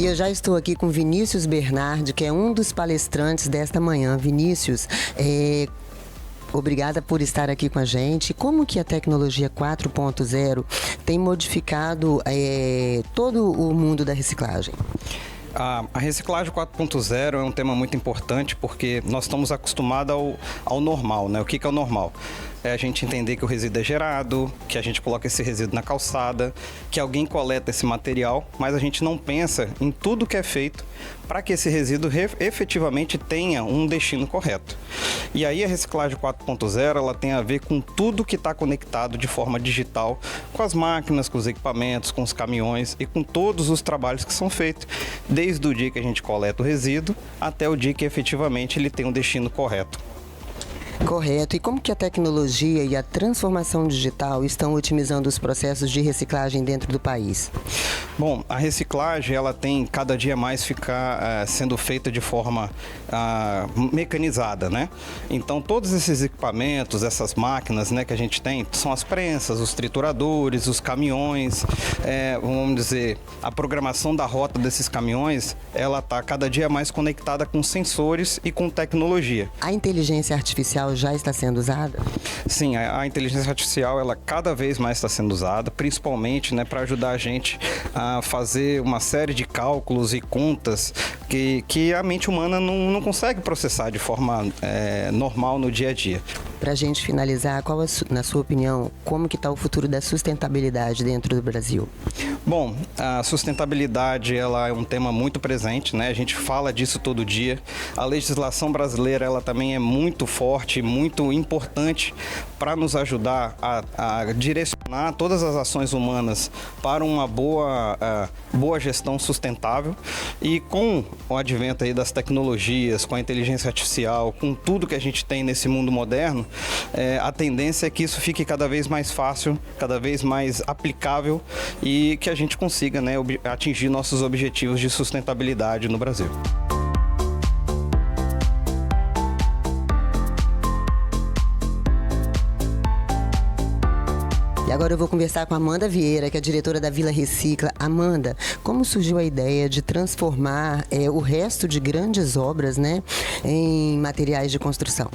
E eu já estou aqui com Vinícius Bernardi, que é um dos palestrantes desta manhã. Vinícius, obrigada por estar aqui com a gente. Como que a tecnologia 4.0 tem modificado todo o mundo da reciclagem? A reciclagem 4.0 é um tema muito importante porque nós estamos acostumados ao normal, né? O que é o normal? É a gente entender que o resíduo é gerado, que a gente coloca esse resíduo na calçada, que alguém coleta esse material, mas a gente não pensa em tudo que é feito para que esse resíduo efetivamente tenha um destino correto. E aí a reciclagem 4.0 ela tem a ver com tudo que está conectado de forma digital, com as máquinas, com os equipamentos, com os caminhões e com todos os trabalhos que são feitos, desde o dia que a gente coleta o resíduo até o dia que efetivamente ele tem um destino correto. Correto. E como que a tecnologia e a transformação digital estão otimizando os processos de reciclagem dentro do país? Bom, a reciclagem ela tem cada dia mais ficar sendo feita de forma mecanizada, né? Então todos esses equipamentos, essas máquinas, né, que a gente tem, são as prensas, os trituradores, os caminhões, vamos dizer, a programação da rota desses caminhões, ela está cada dia mais conectada com sensores e com tecnologia. A inteligência artificial já está sendo usada? Sim, a inteligência artificial ela cada vez mais está sendo usada, principalmente, né, para ajudar a gente a fazer uma série de cálculos e contas que a mente humana não consegue processar de forma normal no dia a dia. Para a gente finalizar, na sua opinião, como que está o futuro da sustentabilidade dentro do Brasil? Bom, a sustentabilidade ela é um tema muito presente, né? A gente fala disso todo dia. A legislação brasileira ela também é muito forte, muito importante para nos ajudar a direcionar todas as ações humanas para uma boa gestão sustentável. E com o advento aí das tecnologias, com a inteligência artificial, com tudo que a gente tem nesse mundo moderno, a tendência é que isso fique cada vez mais fácil, cada vez mais aplicável e que a gente consiga, né, atingir nossos objetivos de sustentabilidade no Brasil. E agora eu vou conversar com a Amanda Vieira, que é diretora da Vila Recicla. Amanda, como surgiu a ideia de transformar o resto de grandes obras, né, em materiais de construção?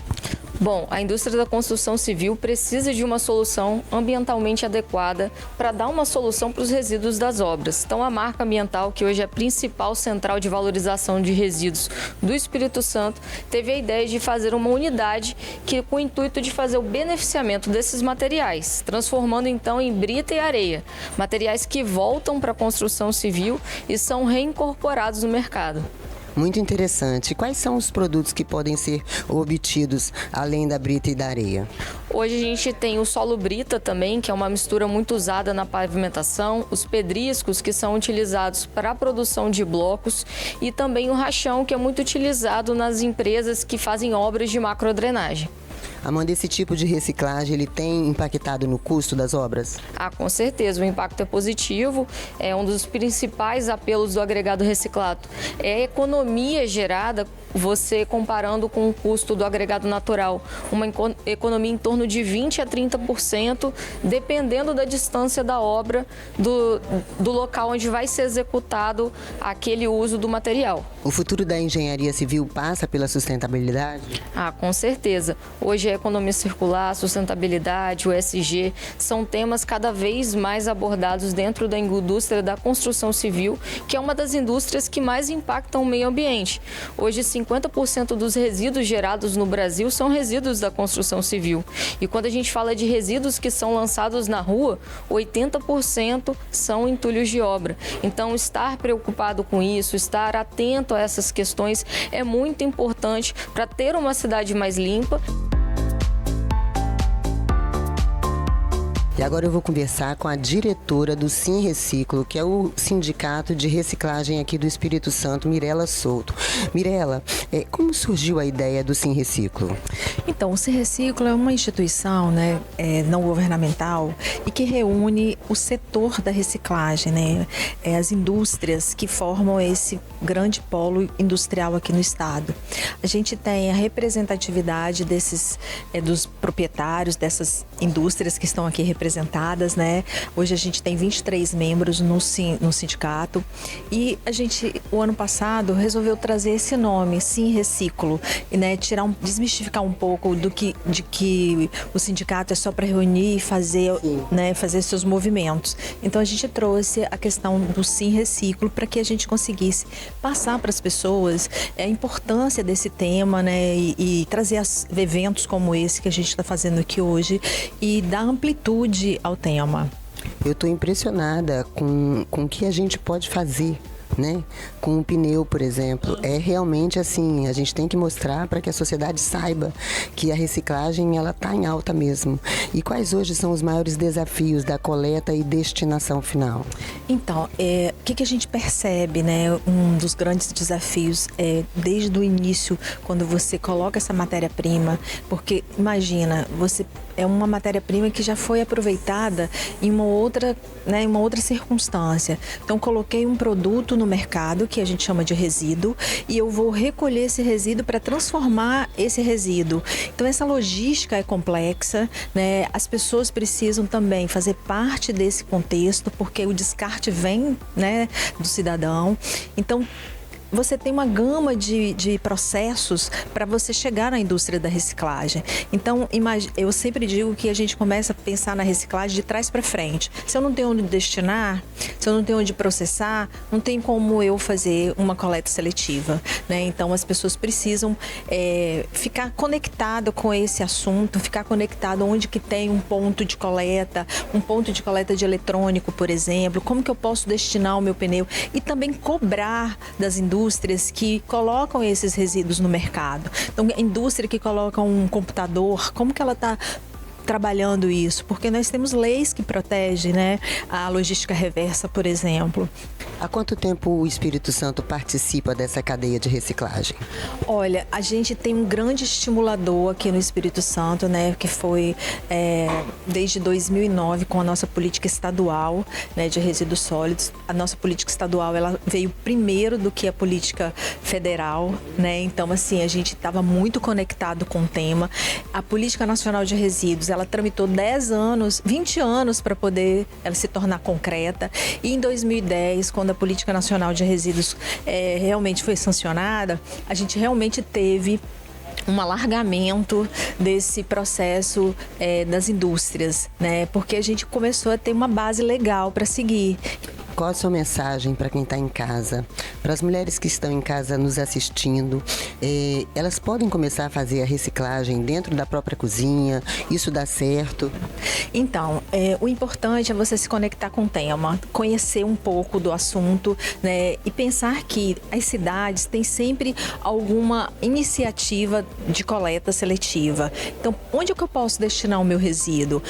Bom, a indústria da construção civil precisa de uma solução ambientalmente adequada para dar uma solução para os resíduos das obras. Então, a marca ambiental, que hoje é a principal central de valorização de resíduos do Espírito Santo, teve a ideia de fazer uma unidade com o intuito de fazer o beneficiamento desses materiais, transformando então em brita e areia, materiais que voltam para a construção civil e são reincorporados no mercado. Muito interessante. Quais são os produtos que podem ser obtidos além da brita e da areia? Hoje a gente tem o solo brita também, que é uma mistura muito usada na pavimentação, os pedriscos, que são utilizados para a produção de blocos, e também o rachão, que é muito utilizado nas empresas que fazem obras de macrodrenagem. Amanda, esse tipo de reciclagem, ele tem impactado no custo das obras? Com certeza, o impacto é positivo. É um dos principais apelos do agregado reciclado. É a economia gerada, você comparando com o custo do agregado natural. Uma economia em torno de 20% a 30%, dependendo da distância da obra, do local onde vai ser executado aquele uso do material. O futuro da engenharia civil passa pela sustentabilidade? Com certeza. Hoje a economia circular, a sustentabilidade, o ESG, são temas cada vez mais abordados dentro da indústria da construção civil, que é uma das indústrias que mais impactam o meio ambiente. Hoje, 50% dos resíduos gerados no Brasil são resíduos da construção civil. E quando a gente fala de resíduos que são lançados na rua, 80% são entulhos de obra. Então, estar preocupado com isso, estar atento a essas questões é muito importante para ter uma cidade mais limpa. E agora eu vou conversar com a diretora do Sim Reciclo, que é o sindicato de reciclagem aqui do Espírito Santo, Mirela Souto. Mirela, como surgiu a ideia do Sim Reciclo? Então, o Sim Reciclo é uma instituição, né, não governamental e que reúne o setor da reciclagem, né, as indústrias que formam esse grande polo industrial aqui no estado. A gente tem a representatividade dos proprietários dessas indústrias que estão aqui representadas representadas, né? Hoje a gente tem 23 membros no sindicato e a gente, o ano passado, resolveu trazer esse nome, Sim Reciclo, e, né, desmistificar um pouco de que o sindicato é só para reunir e fazer, né, fazer seus movimentos. Então a gente trouxe a questão do Sim Reciclo para que a gente conseguisse passar para as pessoas a importância desse tema, né, e trazer eventos como esse que a gente está fazendo aqui hoje e dar amplitude ao tema. Eu estou impressionada com o que a gente pode fazer, né? Com o pneu, por exemplo. É realmente assim, a gente tem que mostrar para que a sociedade saiba que a reciclagem ela está em alta mesmo. E quais hoje são os maiores desafios da coleta e destinação final? Então, o que a gente percebe, né? Um dos grandes desafios é desde o início, quando você coloca essa matéria-prima, porque imagina, você é uma matéria-prima que já foi aproveitada em uma outra, né, em uma outra circunstância. Então, coloquei um produto no mercado que a gente chama de resíduo e eu vou recolher esse resíduo para transformar esse resíduo. Então, essa logística é complexa, né? As pessoas precisam também fazer parte desse contexto, porque o descarte vem, né, do cidadão. Então, você tem uma gama de processos para você chegar na indústria da reciclagem. Então, eu sempre digo que a gente começa a pensar na reciclagem de trás para frente. Se eu não tenho onde destinar, se eu não tenho onde processar, não tem como eu fazer uma coleta seletiva, né? Então, as pessoas precisam ficar conectado com esse assunto, ficar conectado onde que tem um ponto de coleta de eletrônico, por exemplo, como que eu posso destinar o meu pneu e também cobrar das indústrias que colocam esses resíduos no mercado. Então, a indústria que coloca um computador, como que ela está trabalhando isso? Porque nós temos leis que protegem, né, a logística reversa, por exemplo. Há quanto tempo o Espírito Santo participa dessa cadeia de reciclagem? Olha, a gente tem um grande estimulador aqui no Espírito Santo, né, que foi desde 2009 com a nossa política estadual, né, de resíduos sólidos. A nossa política estadual ela veio primeiro do que a política federal, né? Então, assim, a gente estava muito conectado com o tema. A política nacional de resíduos ela tramitou 20 anos para poder ela se tornar concreta. E em 2010, quando a Política Nacional de Resíduos realmente foi sancionada, a gente realmente teve um alargamento desse processo das indústrias, né? Porque a gente começou a ter uma base legal para seguir. Qual a sua mensagem para quem está em casa? Para as mulheres que estão em casa nos assistindo, elas podem começar a fazer a reciclagem dentro da própria cozinha? Isso dá certo? Então, o importante é você se conectar com o tema, conhecer um pouco do assunto, né? E pensar que as cidades têm sempre alguma iniciativa de coleta seletiva. Então, onde é que eu posso destinar o meu resíduo?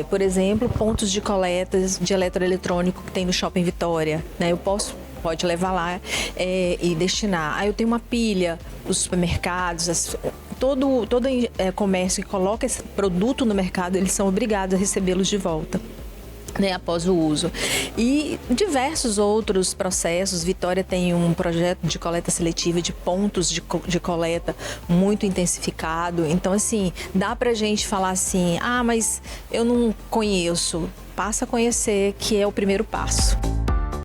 Por exemplo, pontos de coletas de eletroeletrônico que tem no Shopping Vitória, né? Pode levar lá e destinar. Aí eu tenho uma pilha, os supermercados, todo comércio que coloca esse produto no mercado, eles são obrigados a recebê-los de volta, né, após o uso. E diversos outros processos. Vitória tem um projeto de coleta seletiva de pontos de coleta muito intensificado. Então, assim, dá pra gente falar assim, mas eu não conheço. Passa a conhecer, que é o primeiro passo.